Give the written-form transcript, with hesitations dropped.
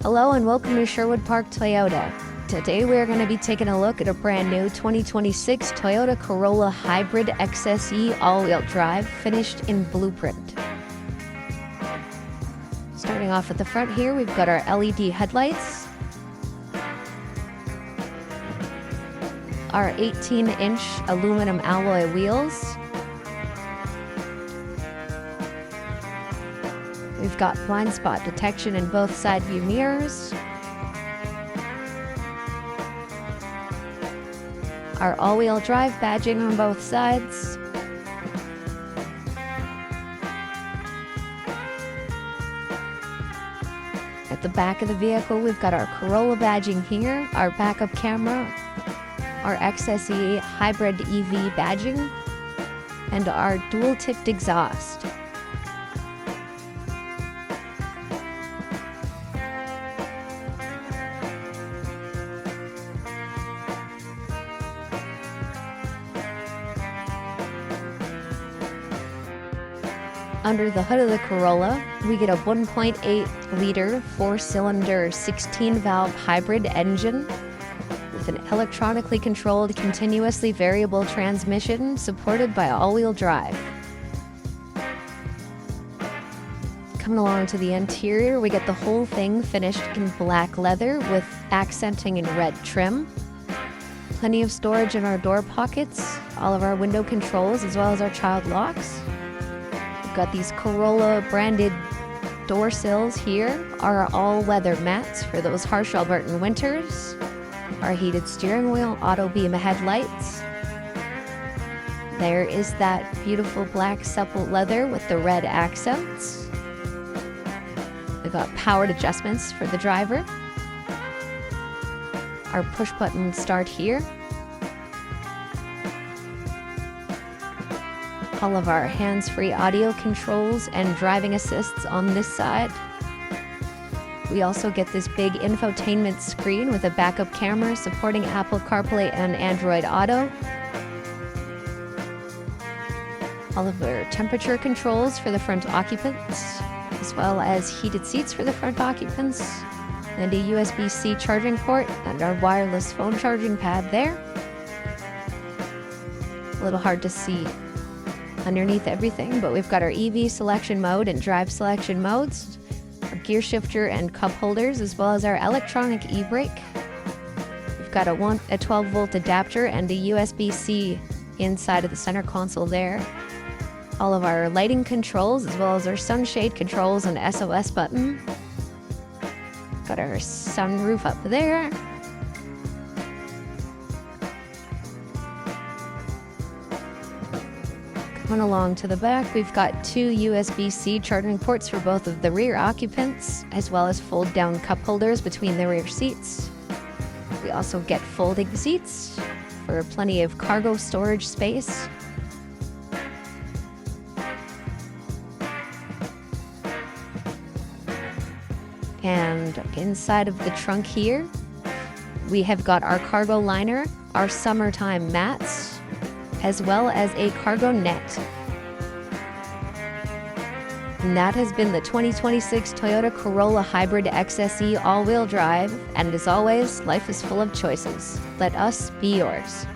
Hello and welcome to Sherwood Park Toyota. Today we are going to be taking a look at a brand new 2026 Toyota Corolla Hybrid XSE all-wheel drive finished in blueprint. Starting off at the front here, we've got our LED headlights, our 18-inch aluminum alloy wheels. We've got blind spot detection in both side view mirrors. Our all-wheel drive badging on both sides. At the back of the vehicle, we've got our Corolla badging here, our backup camera, our XSE Hybrid EV badging, and our dual-tipped exhaust. Under the hood of the Corolla, we get a 1.8-liter four-cylinder 16-valve hybrid engine with an electronically controlled, continuously variable transmission supported by all-wheel drive. Coming along to the interior, we get the whole thing finished in black leather with accenting in red trim. Plenty of storage in our door pockets, all of our window controls, as well as our child locks. Got these Corolla branded door sills here, our all-weather mats for those harsh Albertan winters, our heated steering wheel, auto beam headlights. There is that beautiful black supple leather with the red accents. We've got powered adjustments for the driver, our push-button start here, all of our hands-free audio controls and driving assists on this side. We also get this big infotainment screen with a backup camera supporting Apple CarPlay and Android Auto. All of our temperature controls for the front occupants, as well as heated seats for the front occupants, and a USB-C charging port and our wireless phone charging pad there. A little hard to see underneath everything, but we've got our EV selection mode and drive selection modes, our gear shifter and cup holders, as well as our electronic e-brake. We've got a 12-volt adapter and a USB-C inside of the center console there. All of our lighting controls, as well as our sunshade controls and SOS button. Got our sunroof up there. Along to the back, we've got two USB-C charging ports for both of the rear occupants, as well as fold-down cup holders between the rear seats. We also get folding seats for plenty of cargo storage space. And inside of the trunk here, we have got our cargo liner, our summertime mats, as well as a cargo net. And that has been the 2026 Toyota Corolla Hybrid XSE all-wheel drive, and as always, life is full of choices. Let us be yours.